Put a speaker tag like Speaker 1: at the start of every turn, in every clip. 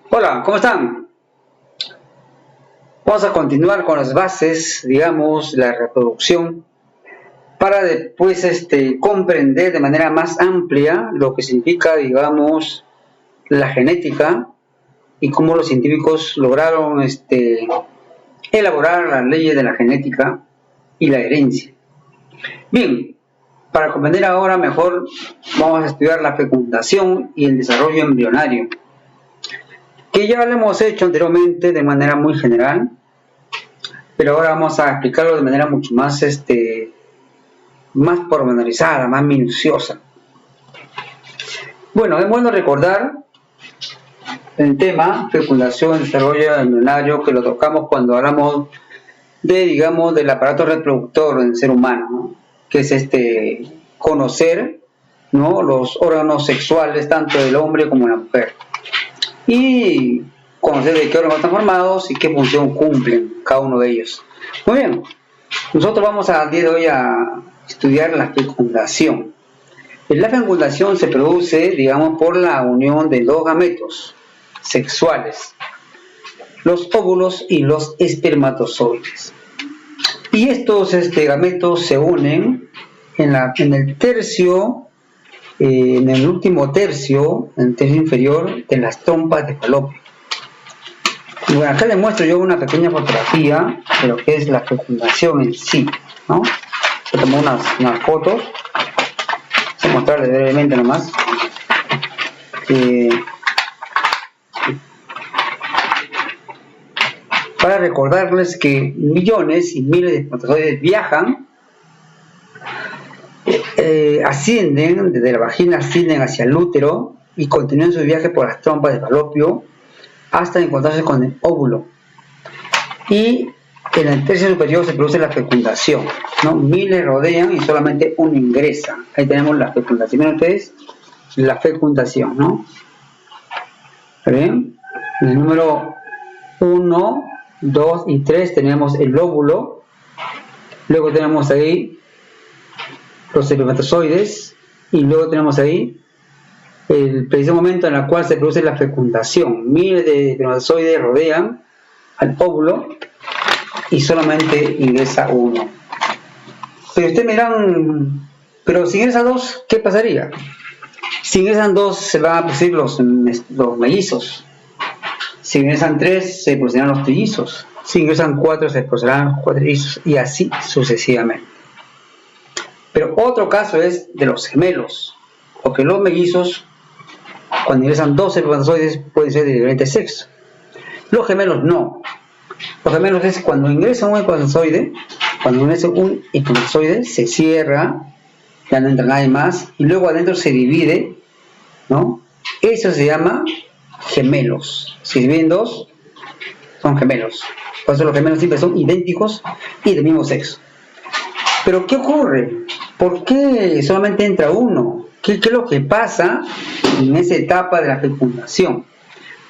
Speaker 1: Hola, ¿cómo están? Vamos a continuar con las bases, digamos, la reproducción, para después comprender de manera más amplia lo que significa, digamos, la genética y cómo los científicos lograron elaborar las leyes de la genética y la herencia. Bien, para comprender ahora mejor, vamos a estudiar la fecundación y el desarrollo embrionario, que ya lo hemos hecho anteriormente de manera muy general, pero ahora vamos a explicarlo de manera mucho más, más pormenorizada, más minuciosa. Bueno, es bueno recordar el tema fecundación y desarrollo embrionario, que lo tocamos cuando hablamos de, digamos, del aparato reproductor del ser humano, ¿no? Que es conocer, ¿no?, los órganos sexuales tanto del hombre como de la mujer, y conocer de qué órganos están formados y qué función cumplen cada uno de ellos. Muy bien, nosotros vamos al día de hoy a estudiar la fecundación. La fecundación se produce, digamos, por la unión de dos gametos sexuales, los óvulos y los espermatozoides. Y estos gametos se unen en el tercio, en el último tercio, en el tercio inferior de las trompas de falopio. Bueno, acá les muestro yo una pequeña fotografía de lo que es la fecundación en sí, ¿no? Yo tomé unas fotos, voy a mostrarles brevemente nomás. Para recordarles que millones y miles de espermatozoides viajan, ascienden desde la vagina, ascienden hacia el útero y continúan su viaje por las trompas de falopio hasta encontrarse con el óvulo. Y en el tercio superior se produce la fecundación, ¿no? Miles rodean y solamente uno ingresa. Ahí tenemos la fecundación. Miren ustedes, la fecundación, ¿no? ¿Ven? En el número 1, 2 y 3 tenemos el óvulo. Luego tenemos ahí los espermatozoides. Y luego tenemos ahí el preciso momento en el cual se produce la fecundación. Miles de espermatozoides rodean al óvulo y solamente ingresa uno. Pero ustedes me dirán, pero si ingresan dos, ¿qué pasaría? Si ingresan dos, se van a producir los mellizos. Si ingresan tres, se producirán los trillizos. Si ingresan cuatro, se producirán los cuatrillizos, y así sucesivamente. Pero otro caso es de los gemelos, porque los mellizos, cuando ingresan dos espermatozoides, pueden ser de diferente sexo. Los gemelos no. Los gemelos es cuando ingresa un espermatozoide, se cierra, ya no entra nadie más, y luego adentro se divide, ¿no? Eso se llama gemelos. Si se dividen dos, son gemelos. Por eso los gemelos siempre son idénticos y del mismo sexo. Pero ¿qué ocurre? ¿Por qué solamente entra uno? ¿Qué es lo que pasa en esa etapa de la fecundación?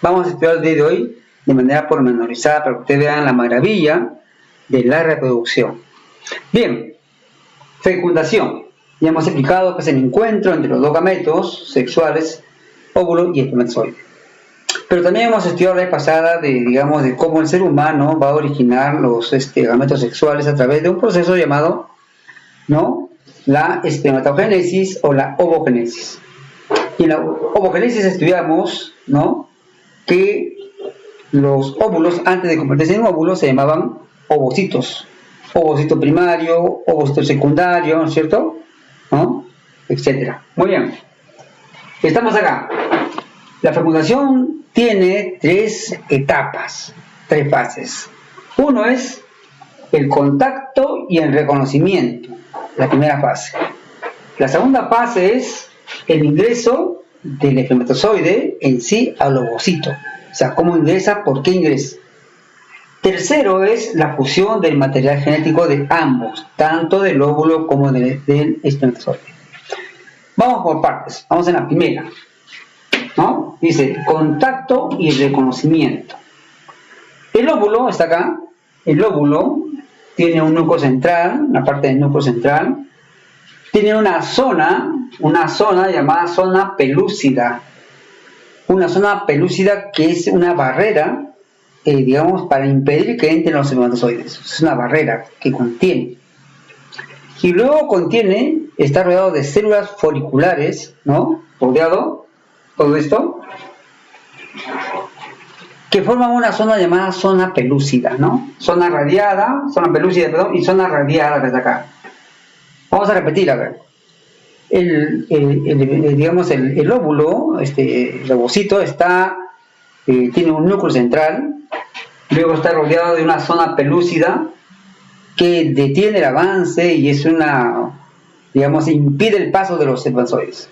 Speaker 1: Vamos a estudiar el día de hoy de manera pormenorizada para que ustedes vean la maravilla de la reproducción. Bien, fecundación. Ya hemos explicado que es el encuentro entre los dos gametos sexuales, óvulo y espermatozoide. Pero también hemos estudiado la vez pasada de cómo el ser humano va a originar los gametos sexuales a través de un proceso llamado, ¿no?, la espermatogénesis o la ovogénesis. Y en la ovogénesis estudiamos, ¿no?, que los óvulos, antes de convertirse en óvulos, se llamaban ovocitos. Ovocito primario, ovocito secundario, ¿no es cierto?, ¿no?, etcétera. Muy bien. Estamos acá. La fecundación tiene tres etapas, tres fases. Uno es el contacto y el reconocimiento, la primera fase. La segunda fase es el ingreso del espermatozoide en sí al ovocito. O sea, cómo ingresa, por qué ingresa. Tercero es la fusión del material genético de ambos, tanto del óvulo como del espermatozoide. Vamos por partes, vamos en la primera, ¿no? Dice contacto y reconocimiento. El óvulo está acá. El óvulo tiene un núcleo central, una parte del núcleo central. Tiene una zona llamada zona pelúcida. una zona pelúcida que es una barrera, digamos, para impedir que entren los espermatozoides. Es una barrera que contiene. Y luego está rodeado de células foliculares, ¿no? Rodeado, todo esto, que forman una zona llamada zona pelúcida, ¿no? Zona pelúcida, perdón, y zona radiada desde acá. Vamos a repetir, a ver. Digamos, el óvulo, el ovocito, tiene un núcleo central, luego está rodeado de una zona pelúcida que detiene el avance y es impide el paso de los espermatozoides.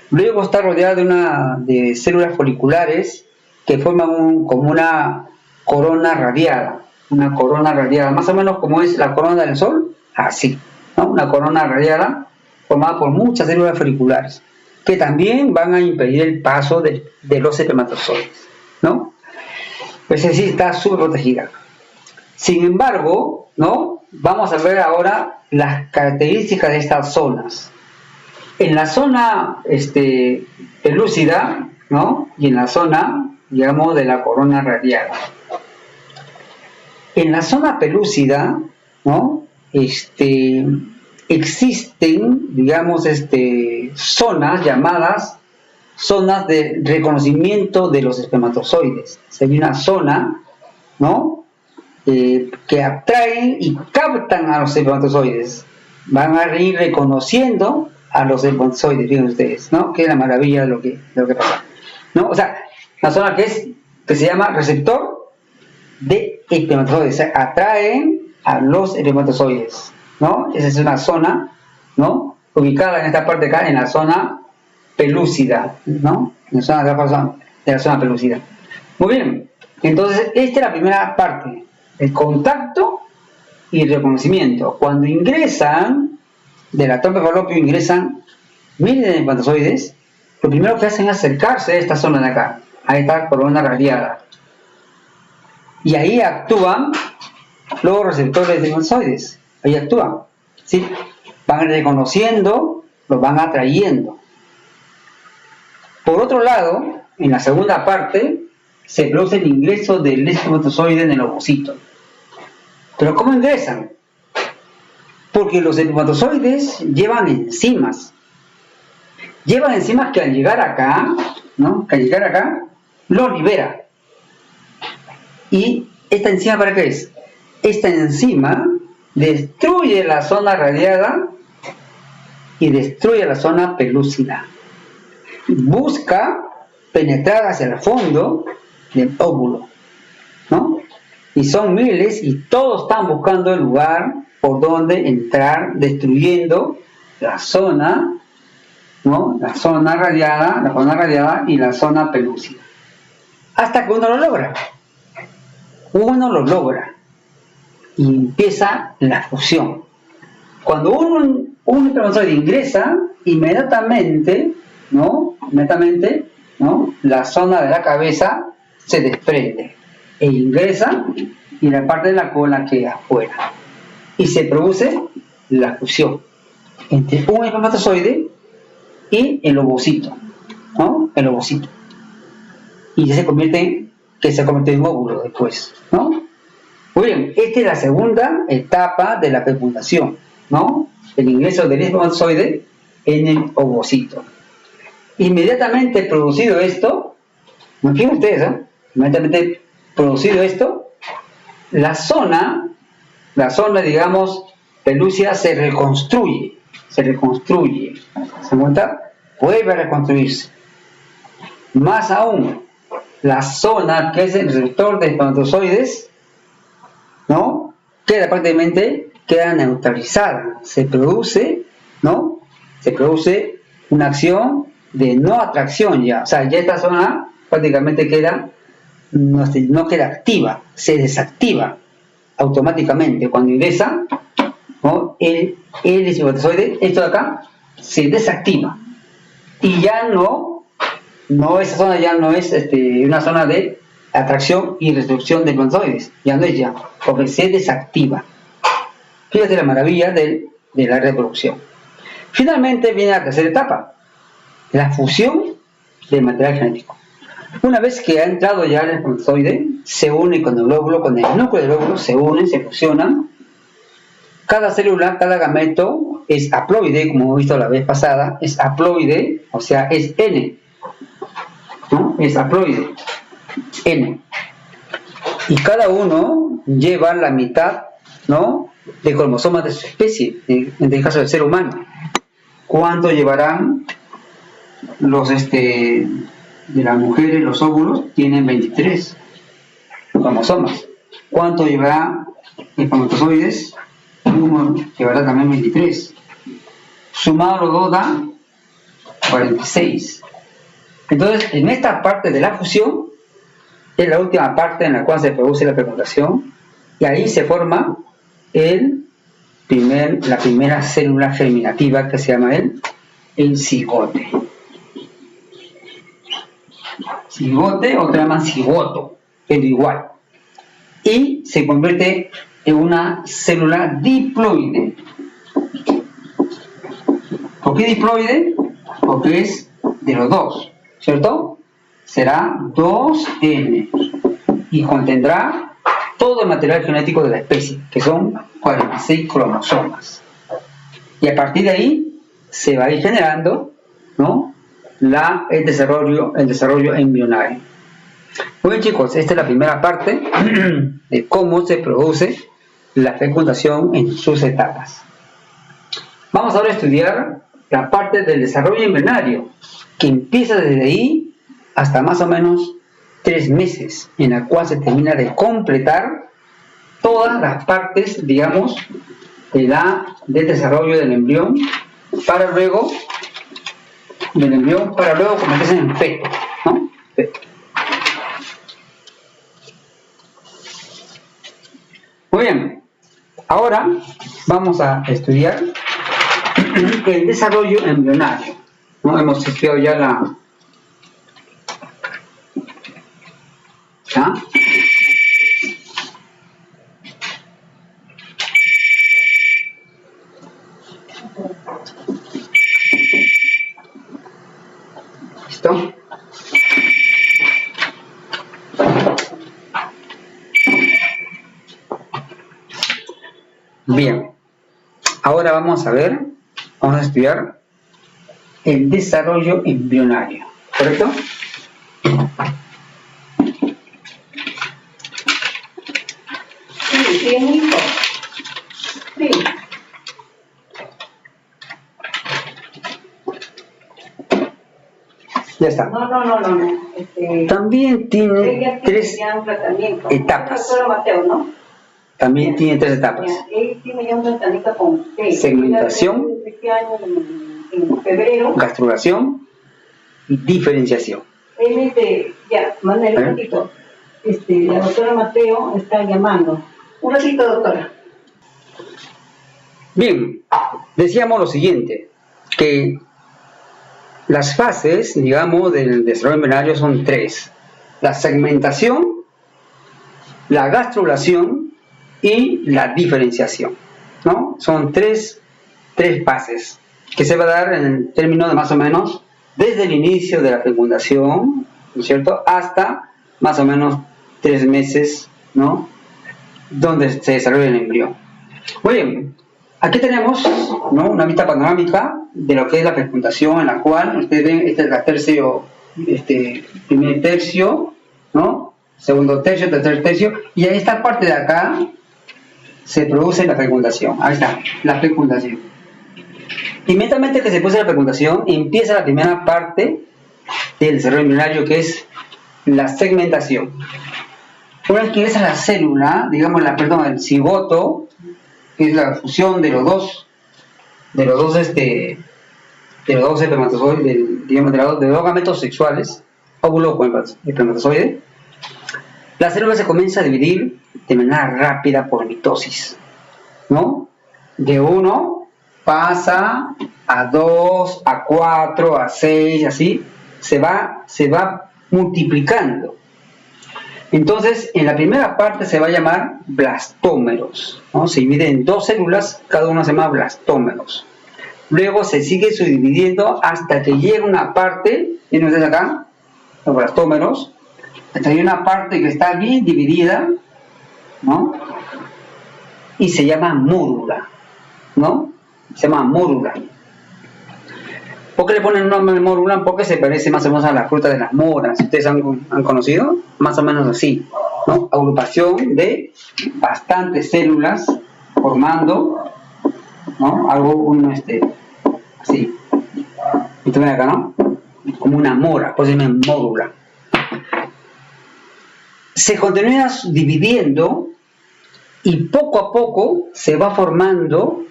Speaker 1: Luego está rodeada de células foliculares que forman como una corona radiada, más o menos como es la corona del Sol, así, ¿no? Una corona radiada formada por muchas células foliculares que también van a impedir el paso de los espermatozoides, ¿no? Pues así está súper protegida. Sin embargo, ¿no? Vamos a ver ahora las características de estas zonas. En la zona pelúcida, ¿no? Y en la zona, digamos, de la corona radiada. En la zona pelúcida, ¿no? Existen, digamos, zonas llamadas zonas de reconocimiento de los espermatozoides. Hay una zona, ¿no? Que atraen y captan a los espermatozoides. Van a ir reconociendo a los espermatozoides, fíjense ustedes, ¿no? Que es la maravilla de lo que pasa, ¿no? O sea, una zona que se llama receptor de espermatozoides, o sea, atraen a los espermatozoides, ¿no? Esa es una zona, ¿no? Ubicada en esta parte de acá, en la zona pelúcida, ¿no? En la zona de la zona pelúcida. Muy bien, entonces esta es la primera parte, el contacto y el reconocimiento. Cuando ingresan de la trompa de falopio, ingresan miles de espermatozoides, lo primero que hacen es acercarse a esta zona de acá, a esta corona radiada. Y ahí actúan los receptores de espermatozoides. Ahí actúan, ¿sí? Van reconociendo, los van atrayendo. Por otro lado, en la segunda parte, se produce el ingreso del espermatozoide en el ovocito. ¿Pero cómo ingresan? Porque los espermatozoides llevan enzimas. Llevan enzimas que al llegar acá, ¿no? Que al llegar acá, lo libera. ¿Y esta enzima para qué es? Esta enzima destruye la zona radiada y destruye la zona pelúcida. Busca penetrar hacia el fondo del óvulo, ¿no? Y son miles y todos están buscando el lugar por donde entrar, destruyendo la zona, ¿no? La zona radiada y la zona pelúcida. Hasta que uno lo logra. Y empieza la fusión. Cuando un espermatozoide ingresa, inmediatamente, ¿no? La zona de la cabeza se desprende e ingresa y la parte de la cola queda afuera. Y se produce la fusión entre un espermatozoide y el ovocito, ¿no? El ovocito. Y se convierte en óvulo después, ¿no? Muy bien, esta es la segunda etapa de la fecundación, ¿no? El ingreso del espermatozoide en el ovocito. Inmediatamente producido esto, ¿no? Fíjense ustedes, ¿eh? Inmediatamente producido esto, la zona, digamos, pelúcida se reconstruye, ¿se cuenta? Vuelve a reconstruirse. Más aún, la zona que es el receptor de espermatozoides, ¿no? Queda neutralizada. Se produce, ¿no? Se produce una acción de no atracción ya. O sea, ya esta zona prácticamente no queda activa, se desactiva automáticamente. Cuando ingresa, ¿no? el espermatozoide, esto de acá, se desactiva. Y ya esa zona ya no es una zona de atracción y restricción de espermatozoides. Ya no es porque se desactiva. Fíjate la maravilla de la reproducción. Finalmente viene la tercera etapa, la fusión del material genético. Una vez que ha entrado ya el espermatozoide, se une con el óvulo, con el núcleo del óvulo, se unen, se fusionan. Cada célula, cada gameto es haploide, como hemos visto la vez pasada, es haploide, o sea, es N, ¿no? Es haploide, N. Y cada uno lleva la mitad, ¿no?, de cromosomas de su especie, en el caso del ser humano. ¿Cuánto llevarán los de las mujeres? Los óvulos tienen 23 cromosomas. ¿Cuánto llevará espermatozoides? Uno llevará también 23. Sumado los dos da 46. Entonces, en esta parte de la fusión es la última parte en la cual se produce la fecundación, y ahí se forma la primera célula germinativa, que se llama el cigote. Cigote, o te llaman cigoto, pero igual. Y se convierte en una célula diploide. ¿Por qué diploide? Porque es de los dos, ¿cierto? Será 2N y contendrá todo el material genético de la especie, que son 46 cromosomas. Y a partir de ahí se va a ir generando, ¿no?, el desarrollo embrionario. Muy bien, chicos, esta es la primera parte de cómo se produce la fecundación en sus etapas. Vamos ahora a estudiar la parte del desarrollo embrionario, que empieza desde ahí hasta más o menos 3 meses, en la cual se termina de completar todas las partes, digamos, del desarrollo del embrión, para luego convertirse en feto, ¿no? Feto. Muy bien, ahora vamos a estudiar el desarrollo embrionario, ¿no? Hemos estudiado ya ¿ya? ¿Listo? Bien, ahora vamos a estudiar el desarrollo embrionario, ¿correcto?
Speaker 2: Sí, hijo. Sí.
Speaker 1: Ya está.
Speaker 2: No.
Speaker 1: También tiene 3 etapas.
Speaker 2: Doctor Mateo, ¿no?
Speaker 1: También tiene 3 etapas.
Speaker 2: Él tiene ya un tratamiento con usted.
Speaker 1: Segmentación,
Speaker 2: Este año en febrero.
Speaker 1: gastrulación y diferenciación.
Speaker 2: Él ya, mándale un ratito. La doctora Mateo está llamando. Un ratito, doctora.
Speaker 1: Bien, decíamos lo siguiente, que las fases, digamos, del desarrollo embrionario son 3. La segmentación, la gastrulación y la diferenciación, ¿no? Son tres fases que se va a dar en el término de más o menos desde el inicio de la fecundación, ¿no es cierto?, hasta más o menos 3 meses, ¿no?, donde se desarrolla el embrión. Muy bien, aquí tenemos, ¿no?, una vista panorámica de lo que es la fecundación, en la cual ustedes ven, este es primer tercio, ¿no?, segundo tercio, tercer tercio, y en esta parte de acá se produce la fecundación. Ahí está, la fecundación. Inmediatamente que se produce la fecundación, empieza la primera parte del desarrollo embrionario, que es la segmentación. Una vez que ingresa la célula, digamos, el cigoto, que es la fusión de los dos espermatozoides, digamos, de los dos gametos sexuales, óvulo con espermatozoide, la célula se comienza a dividir de manera rápida por mitosis, ¿no? De 1 pasa a 2, a 4, a 6, así, se va multiplicando. Entonces, en la primera parte se va a llamar blastómeros, ¿no? Se divide en 2 células, cada una se llama blastómeros. Luego se sigue subdividiendo hasta que llega una parte, ¿tienen ustedes acá? los blastómeros, hay una parte que está bien dividida, ¿no? Y se llama mórula, ¿no? Se llama mórula. ¿Por qué le ponen el nombre de mórula? Porque se parece más o menos a la fruta de las moras. ¿Ustedes han conocido? Más o menos así, ¿no? Agrupación de bastantes células formando, ¿no? Algo, así. ¿Ustedes ven acá, no? Como una mora, pues se llama mórula. Se continúa dividiendo y poco a poco se va formando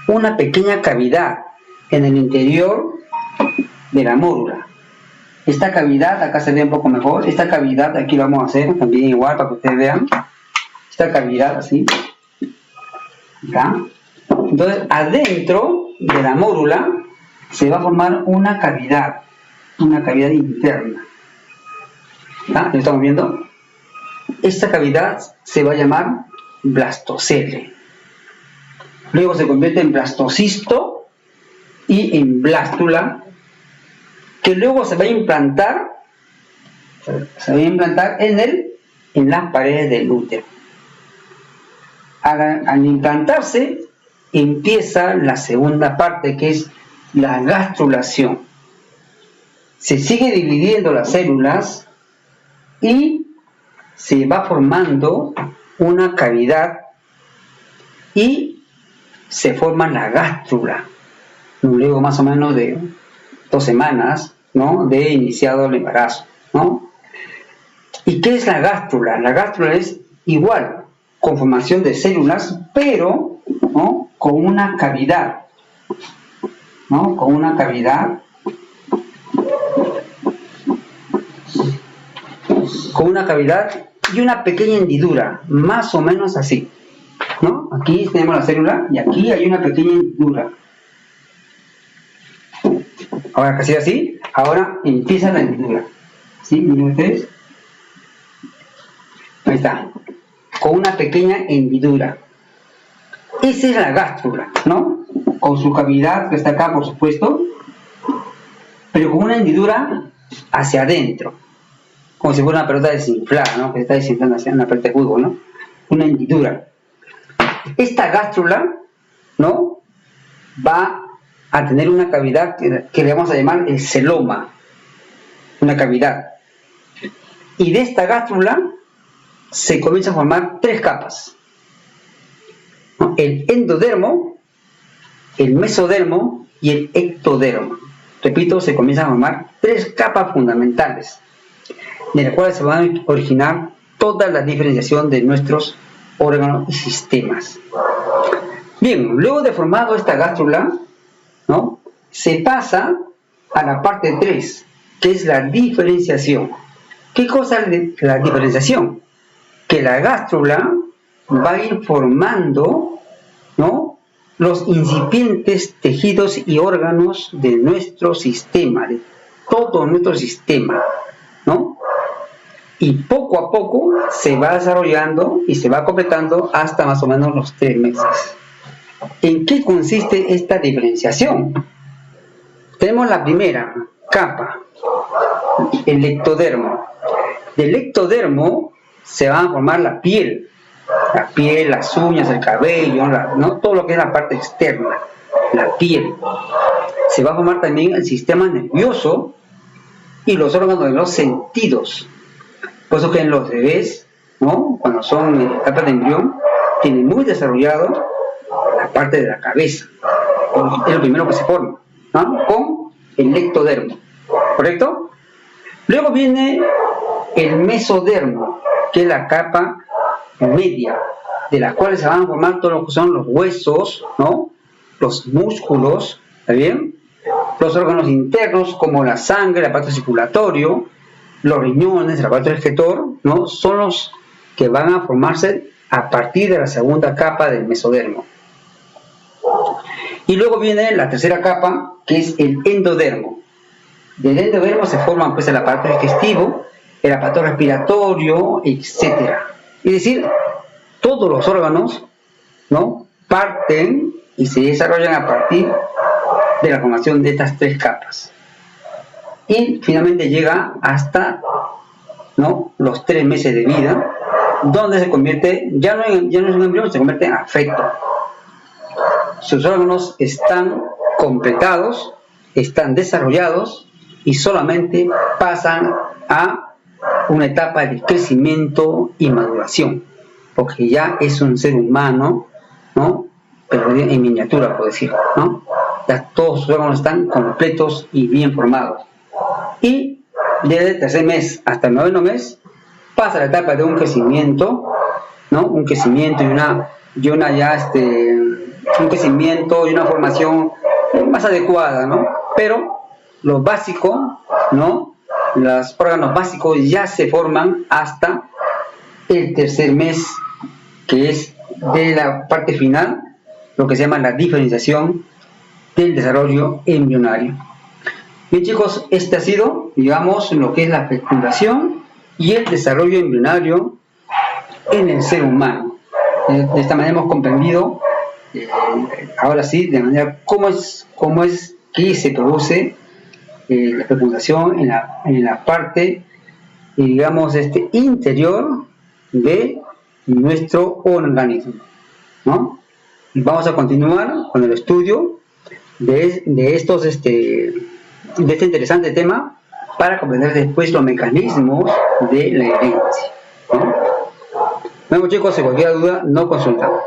Speaker 1: una pequeña cavidad en el interior de la mórula. Esta cavidad, acá se ve un poco mejor, esta cavidad aquí lo vamos a hacer también igual para que ustedes vean. Esta cavidad así, ¿ya? Entonces adentro de la mórula se va a formar una cavidad interna. ¿Ya? ¿Lo estamos viendo? Esta cavidad se va a llamar blastocele. Luego se convierte en blastocisto y en blástula, que luego se va a implantar en las paredes del útero. Al implantarse, empieza la segunda parte, que es la gastrulación. Se sigue dividiendo las células y se va formando una cavidad y se forma la gástrula. Luego más o menos de 2 semanas, ¿no?, de iniciado el embarazo, ¿no? ¿Y qué es la gástrula? La gástrula es igual, con formación de células, pero, ¿no?, con una cavidad, ¿no?, con una cavidad, y una pequeña hendidura, más o menos así, ¿no? Aquí tenemos la célula y aquí hay una pequeña hendidura. Ahora casi así, ahora empieza la hendidura. ¿Sí? Miren ustedes. Ahí está. Con una pequeña hendidura. Esa es la gástrula, ¿no? Con su cavidad que está acá, por supuesto, pero con una hendidura hacia adentro. Como si fuera una pelota desinflada, ¿no? Que se está desinflando hacia una pelota de fútbol, ¿no? Una hendidura. Esta gástrula, ¿no?, va a tener una cavidad que le vamos a llamar el celoma, una cavidad. Y de esta gástrula se comienza a formar 3 capas, ¿no? El endodermo, el mesodermo y el ectodermo. Repito, se comienzan a formar 3 capas fundamentales, de las cuales se van a originar toda la diferenciación de nuestros órganos y sistemas. Bien, luego de formado esta gástrula, ¿no?, se pasa a la parte 3, que es la diferenciación. ¿Qué cosa es la diferenciación? Que la gástrula va a ir formando, ¿no?, los incipientes tejidos y órganos de nuestro sistema, de todo nuestro sistema, ¿no? Y poco a poco se va desarrollando y se va completando hasta más o menos los 3 meses. ¿En qué consiste esta diferenciación? Tenemos la primera capa, el ectodermo. Del ectodermo se va a formar la piel, las uñas, el cabello, ¿no?, todo lo que es la parte externa, la piel. Se va a formar también el sistema nervioso y los órganos de los sentidos. Por eso que en los bebés, ¿no?, cuando son en etapa de embrión, tienen muy desarrollado la parte de la cabeza. Es lo primero que se forma, ¿no?, con el ectodermo, ¿correcto? Luego viene el mesodermo, que es la capa media, de las cuales se van a formar todo lo que son los huesos, ¿no?, los músculos, ¿está bien?, los órganos internos como la sangre, el aparato circulatorio, los riñones, el aparato excretor, ¿no?, son los que van a formarse a partir de la segunda capa del mesodermo. Y luego viene la tercera capa, que es el endodermo. Del endodermo se forman pues el aparato digestivo, el aparato respiratorio, etc. Es decir, todos los órganos, ¿no?, parten y se desarrollan a partir de la formación de estas 3 capas. y finalmente llega hasta, ¿no?, los 3 meses de vida, donde se convierte, ya no es un embrión, se convierte en feto. Sus órganos están completados, están desarrollados y solamente pasan a una etapa de crecimiento y maduración, porque ya es un ser humano, ¿no?, pero en miniatura, por decirlo, ¿no? Ya todos sus órganos están completos y bien formados. Y desde el 3er mes hasta el 9º mes pasa la etapa de un crecimiento, ¿no?, un crecimiento y un crecimiento y una formación más adecuada, ¿no? Pero lo básico, ¿no?, los órganos básicos ya se forman hasta el 3er mes, que es de la parte final, lo que se llama la diferenciación del desarrollo embrionario. Bien, chicos, este ha sido, digamos, lo que es la fecundación y el desarrollo embrionario en el ser humano. De esta manera hemos comprendido, ahora sí, de manera cómo es que se produce la fecundación en la parte, digamos, interior de nuestro organismo, ¿no? Vamos a continuar con el estudio de este interesante tema para comprender después los mecanismos de la herencia, ¿no? Bueno, chicos, si cualquier duda, no consultamos.